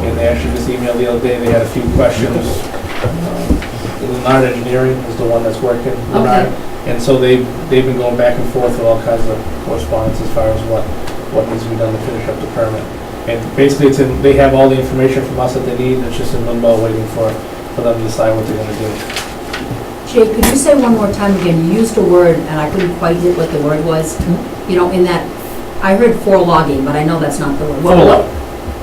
And they actually just emailed the other day, they had a few questions. Leonard Engineering is the one that's working, Leonard. And so they've been going back and forth with all kinds of correspondence as far as what needs to be done to finish up the permit. And basically, they have all the information from us that they need, it's just in limbo waiting for them to decide what they're gonna do. Jay, could you say one more time again? You used a word, and I couldn't quite get what the word was. You know, in that, I heard for logging, but I know that's not the word.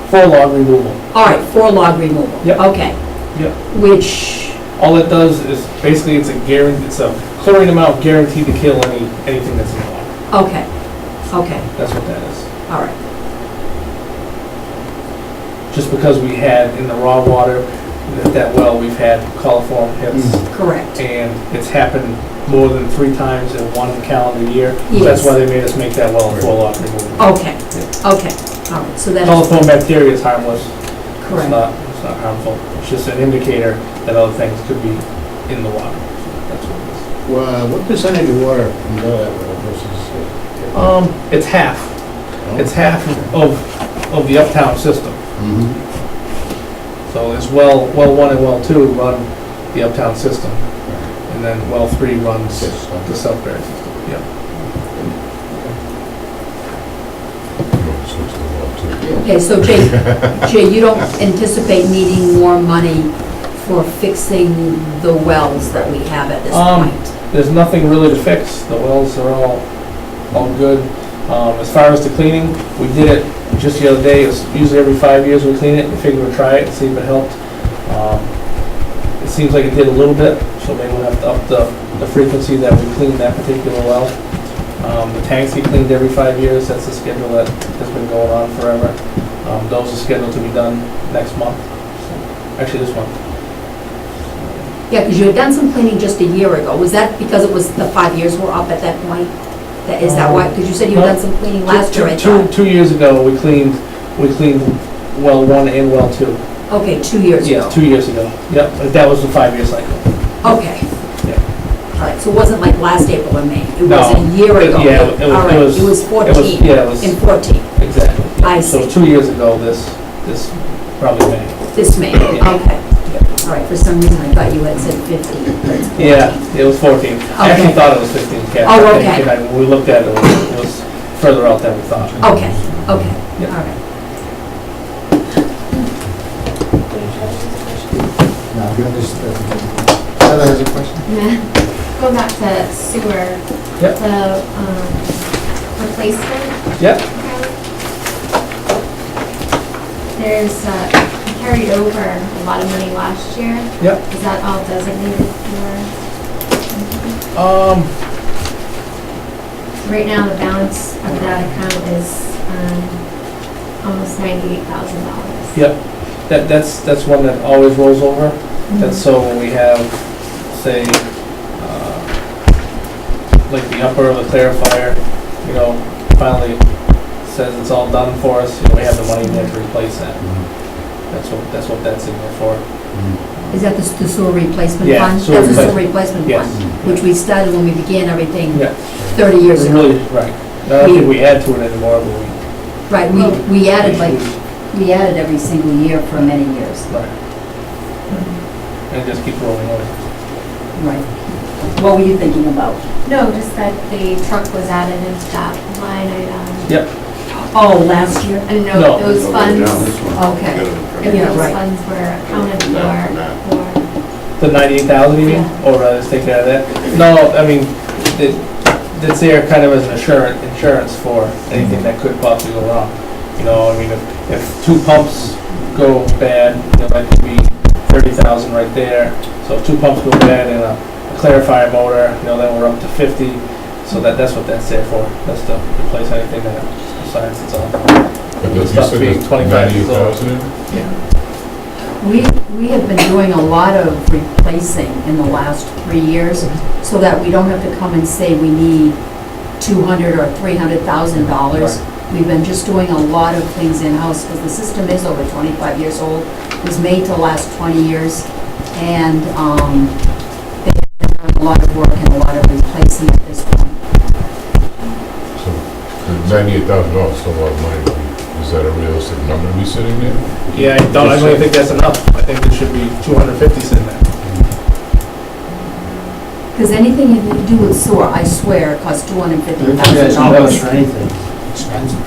For log removal. All right, for log removal. Yep. Okay. Yep. Which, All it does is, basically, it's a chlorine amount guaranteed to kill anything that's in the water. okay, okay, That's what that is. all right. Just because we had in the raw water, that well, we've had coliform hits. Correct. And it's happened more than 3 times in 1 calendar year. Yes. That's why they made us make that well for log removal. Okay, okay, all right, so that is Coliform bacteria is harmless. correct. It's not harmful. It's just an indicator that other things could be in the water. That's what it is. Well, what percentage of water comes out of that well versus? It's half. It's half of the uptown system. Mhm. So it's well 1 and well 2 run the uptown system. And then well 3 runs Yes. the Southbury system. Yeah. Switch to the well, too. Yeah. Okay, so Jay, you don't anticipate needing more money for fixing the wells that we have at this point? There's nothing really to fix. The wells are all good. As far as the cleaning, we did it just the other day. It's usually every 5 years we clean it. We figure we'll try it and see if it helped. It seems like it did a little bit, so maybe we'll have to up the frequency that we clean that particular well. The tanks get cleaned every 5 years. That's the schedule that has been going on forever. Those are scheduled to be done next month. Actually, this month. Yeah, because you had done some cleaning just a year ago. Was that because it was, the 5 years were up at that point? Is that why? Because you said you had done some cleaning last year, I thought. 2 years ago, we cleaned well 1 and well 2. Okay, 2 years ago. Yeah, 2 years ago. Yep, that was the 5-year cycle. Okay. Yeah. All right, so it wasn't like last April or May? It No. was a year ago? Yeah, it was- All right, it was- it was 14. yeah, it was- In 14, Exactly. I So see. 2 years ago, this probably May. This May, Yeah. okay. All right, for some reason I thought you had said 15. but it's 14. Yeah, it was 14. I actually Okay. thought it was 15, Kathy. Oh, I think, okay. and when we looked at it, it was further out than we thought. Okay, okay, Yeah. all right. No, you understand. Heather has a question? Go back to sewer. Yep. The replacement. Yep. There's, you carried over a lot of money last year. Yep. Is that all designated for? Right now, the balance of that account is almost $98,000. Yep. That's one that always rolls over. And so when we have, say, like the upper of the clarifier, finally says it's all done for us, we have the money in there to replace that. That's what that's in there for. Is that the sewer replacement Yeah, fund? sewer That's the sewer replacement. replacement Yes. fund, which we started when we began everything Yeah. 30 years It's ago. really, right. I don't think we add to it anymore, but Right, we added we added every single year for many years. right. And it just keeps rolling over. Right. What were you thinking about? No, just that the truck was added into that line item. Yep. Oh, last year? And No. no, those Go funds, down this one. Okay. if Yeah, those right. funds were accounted No, no. for. The 98,000 you mean? Yeah. Or just take care of that? No, I mean, that's there kind of as an insurance for anything that could possibly go wrong. I mean, if 2 pumps go bad, that could be 30,000 right there. So if 2 pumps go bad and a clarifier motor, then we're up to 50. So that's what that's there for. That's to replace anything that besides it's on. But you Stuff said being there's 25 years old. 98,000 in it? Yeah. We have been doing a lot of replacing in the last 3 years, so that we don't have to come and say we need $200,000 or $300,000. We've been just doing a lot of things in-house, because the system is over 25 years old. It was made to last 20 years, and they've been doing a lot of work and a lot of replacing at this point. So, $98,000 is still a lot of money. Is that a realistic number to be sitting there? Yeah, I don't even think that's enough. I think there should be 250 in there. Because anything you do with sewer, I swear, it costs $250,000. For anything, expensive.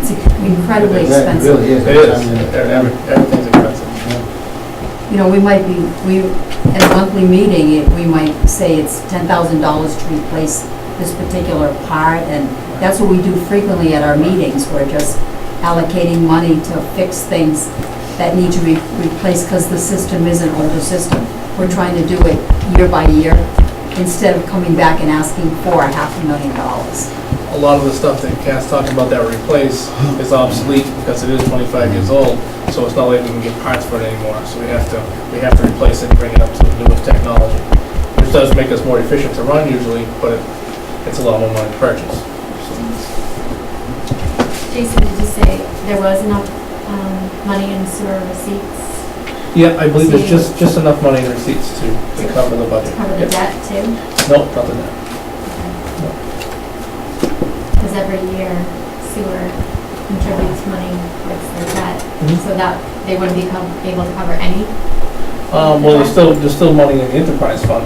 It's incredibly It expensive. really is. It is, everything's expensive. You know, at a monthly meeting, we might say it's $10,000 to replace this particular part, and that's what we do frequently at our meetings. We're just allocating money to fix things that need to be replaced because the system is an older system. We're trying to do it year by year instead of coming back and asking for $500,000. A lot of the stuff that Cass talked about that we replace is obsolete because it is 25 years old, so it's not like we can get parts for it anymore. So we have to replace it and bring it up to the newest technology, which does make us more efficient to run usually, but it's a lot more money to purchase. Jason, did you say there was enough money in sewer receipts Yeah, I believe there's just enough money in receipts to cover the budget. to cover the debt too? Nope, not the debt. Because every year sewer contributes money towards their debt, so that they wouldn't be able to cover any? Well, there's still money in the enterprise fund.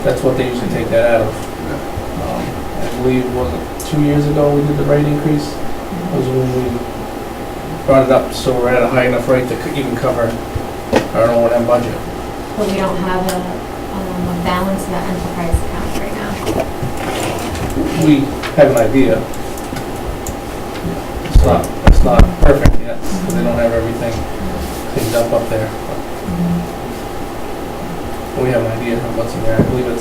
That's what they usually take that out of. I believe, was it 2 years ago we did the rate increase? Was when we brought it up, so we're at a high enough rate to even cover our O&M budget. But we don't have a balance in that enterprise account right now. We have an idea. It's not perfect yet, because they don't have everything cleaned up there. But we have an idea of what's in there. I believe I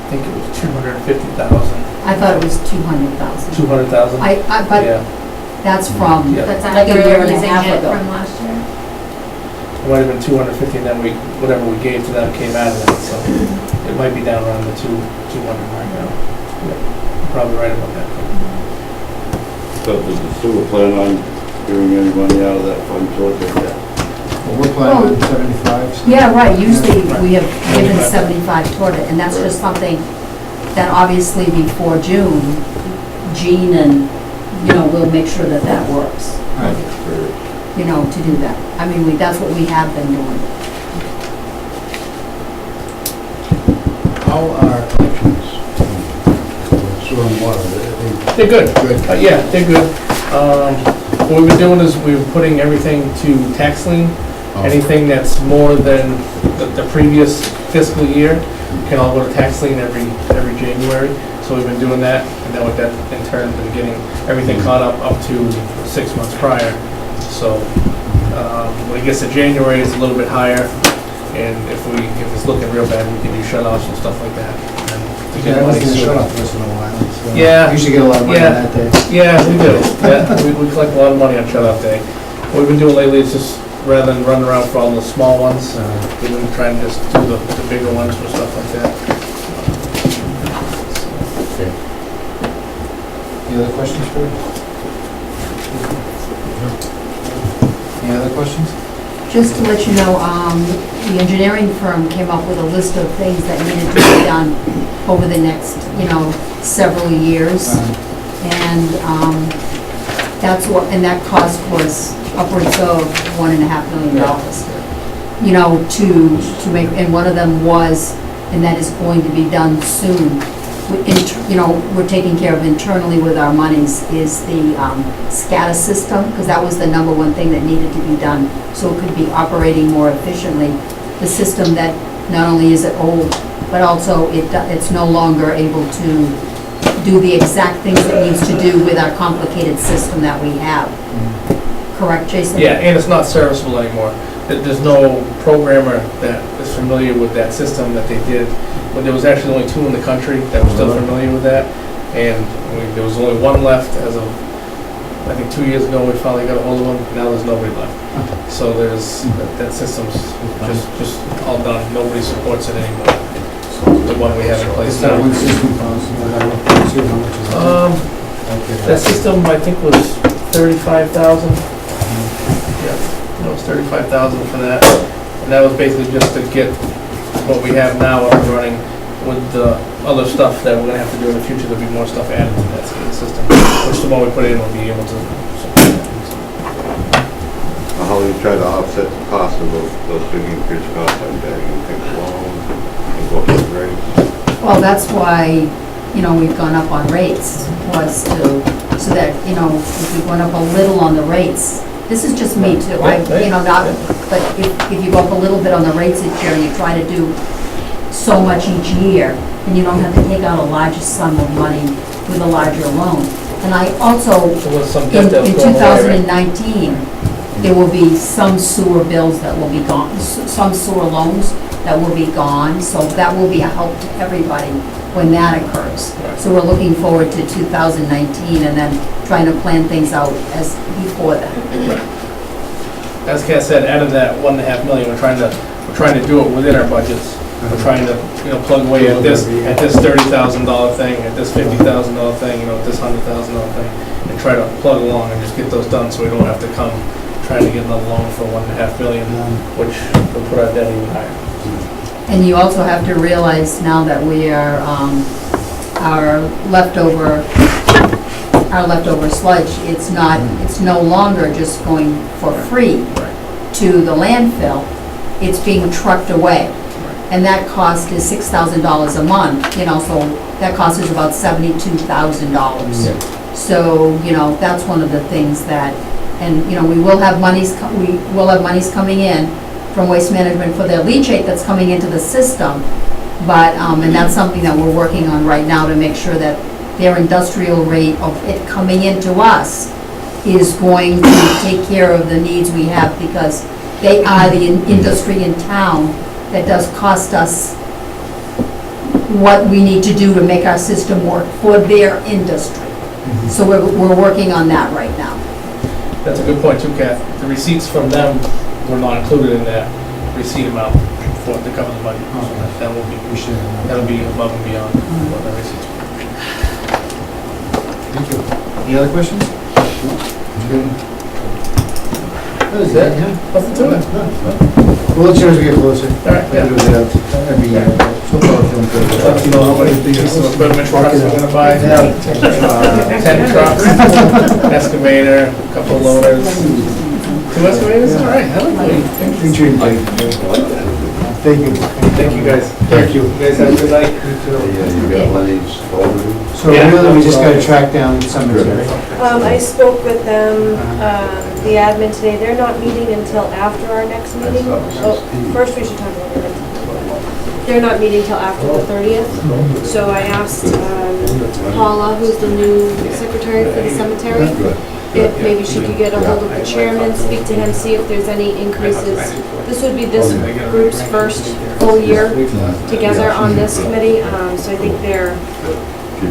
think it was 250,000. I thought it was 200,000. 200,000? But Yeah. that's from Yeah. That's like a after year and a using half it ago. from last year. It might have been 250, and then whatever we gave to them came out of that, so it might be down around the 200 mark now. Yeah, probably right about that. So does the sewer plan on giving any money out of that fund towards it yet? Well, we're planning on 75. so- Yeah, right, usually we have given 75 toward it, and that's just something that obviously before June, Jean and, we'll make sure that that works, Right. to do that. I mean, that's what we have been doing. How are collections? Sewer and water, They're good. Good. Yeah, they're good. What we've been doing is we've been putting everything to tax lien. Anything that's more than the previous fiscal year can all go to tax lien every January. So we've been doing that, and then with that, in turn, been getting everything caught up to 6 months prior. So when it gets to January, it's a little bit higher, and if it's looking real bad, we can do shut-offs and stuff like that. And to get Yeah, I money was sooner. shut off once in a while. so Yeah. Usually get a lot of money Yeah. on that day. Yeah, we do. Yeah, we collect a lot of money on shut-off day. What we've been doing lately is just, rather than run around for all the small ones, we've been trying to just do the bigger ones for stuff like that. Any other questions for you? Any other questions? Just to let you know, the engineering firm came up with a list of things that needed to be done over the next, several years. And that cost was upwards of $1.5 million. To make, and one of them was, and that is going to be done soon. We're taking care of internally with our monies is the SCADA system, because that was the number one thing that needed to be done, so it could be operating more efficiently. The system that not only is it old, but also it's no longer able to do the exact things it needs to do with our complicated system that we have. Correct, Jason? Yeah, and it's not serviceable anymore. There's no programmer that is familiar with that system that they did. But there was actually only 2 in the country that were still familiar with that, and there was only 1 left as of, I think 2 years ago, we finally got a hold of them. Now there's nobody left. So that system's just all done. Nobody supports it anymore. The one we have in place Is that now. one system cost? I don't know how much is that? That system, I think, was 35,000. Yeah, it was 35,000 for that. And that was basically just to get what we have now up and running with the other stuff that we're gonna have to do in the future. There'll be more stuff added to that system, which the one we put in will be able to support that. How do you try to offset the cost of those big increased costs on getting things along and what raise. Well, that's why, you know, we've gone up on rates, was to, so that, you know, if we went up a little on the rates, this is just me too, you know, not, but if you go up a little bit on the rates each year and you try to do so much each year, and you don't have to take out a larger sum of money with a larger loan. And I also, So with some in debt that's going away, right? 2019, there will be some sewer bills that will be gone, some sewer loans that will be gone, so that will be a help to everybody when that occurs. Right. So we're looking forward to 2019 and then trying to plan things out as before that. As Cass said, out of that 1.5 million, we're trying to do it within our budgets. We're trying to, you know, plug away at this $30,000 thing, at this $50,000 thing, you know, at this $100,000 thing, and try to plug along and just get those done so we don't have to come trying to get another loan for 1.5 million, which will put our debt even higher. And you also have to realize now that we are, our leftover sludge, it's no longer just going for free to the landfill, it's being trucked away. And that cost is $6,000 a month, you know, so that cost is about $72,000. So, you know, that's one of the things that, and, you know, we will have monies coming in from Waste Management for their leachate that's coming into the system. But, and that's something that we're working on right now to make sure that their industrial rate of it coming into us is going to take care of the needs we have, because they are the industry in town that does cost us what we need to do to make our system work for their industry. So we're working on that right now. That's a good point too, Kath. The receipts from them were not included in that receipt amount for to cover the budget. That will be, that'll be above and beyond what the receipts were. Thank you. Any other questions? That was it, yeah. Nothing to it. We'll let you as we get closer. All right, yeah. We'll do that every year. So far, I'm feeling good. You know how many pieces of equipment trucks we're gonna buy? 10 trucks, excavator, a couple loaders. 2 excavators? All right, I like that. Featuring Mike. Thank you. Thank you guys. Thank you. You guys have a good night. You got Lenny's folder? So really, we just gotta track down cemetery. I spoke with them, the admin today, they're not meeting until after our next meeting. Oh, first we should talk about it. They're not meeting till after the 30th. So I asked Paula, who's the new secretary for the cemetery, if maybe she could get a hold of the chairman, speak to him, see if there's any increases. This would be this group's first full year together on this committee, so I think their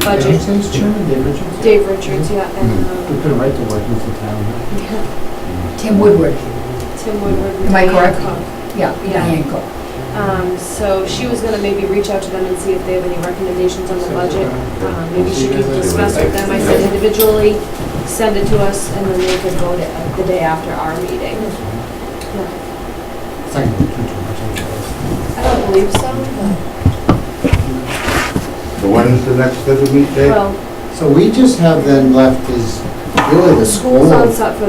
budget. Who's chairman, Dave Richards? Dave Richards, yeah, and We put him right to work, he's the town. Tim Woodward, Tim Woodward. Am I correct? Diane Cook. yeah, Diane Cook. So she was gonna maybe reach out to them and see if they have any recommendations on the budget. Maybe she could discuss with them. I said individually, send it to us, and then they could vote it the day after our meeting. I don't believe so, So when is the next scheduled meet but, date? well, So we just have then left is really the school's school. all set for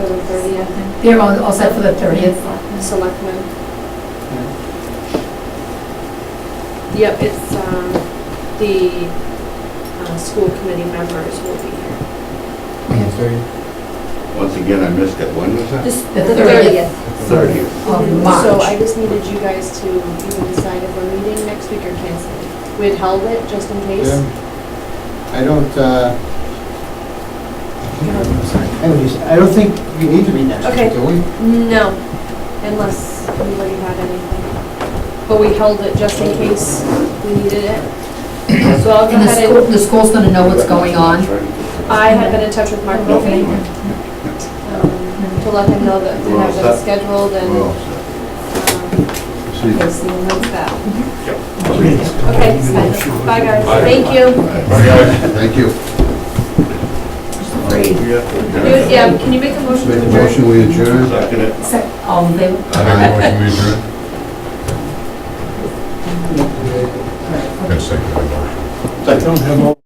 the 30th, They're all set for the 30th. selectmen. Yep, it's, the, school committee members will be here. Once again, I missed it. When was that? The The 30th 30th. of So I March. just needed you guys to either decide if we're meeting next week or canceling. We had held it just in case. I don't, I don't think we need to be next Okay. week, do we? No, unless anybody had anything. But we held it just in case we needed it. So I'll go And ahead and, the school's gonna know what's going on. I had been in touch with Mark Murphy to let him know that we have it scheduled and, Well, okay, so we'll note that. Okay, bye guys, thank you. Thank you. Yeah, can you make a motion to Make a adjourn? motion, we adjourn. Second it. All in favor? I make a motion we adjourn. Gonna second that motion. I don't have all.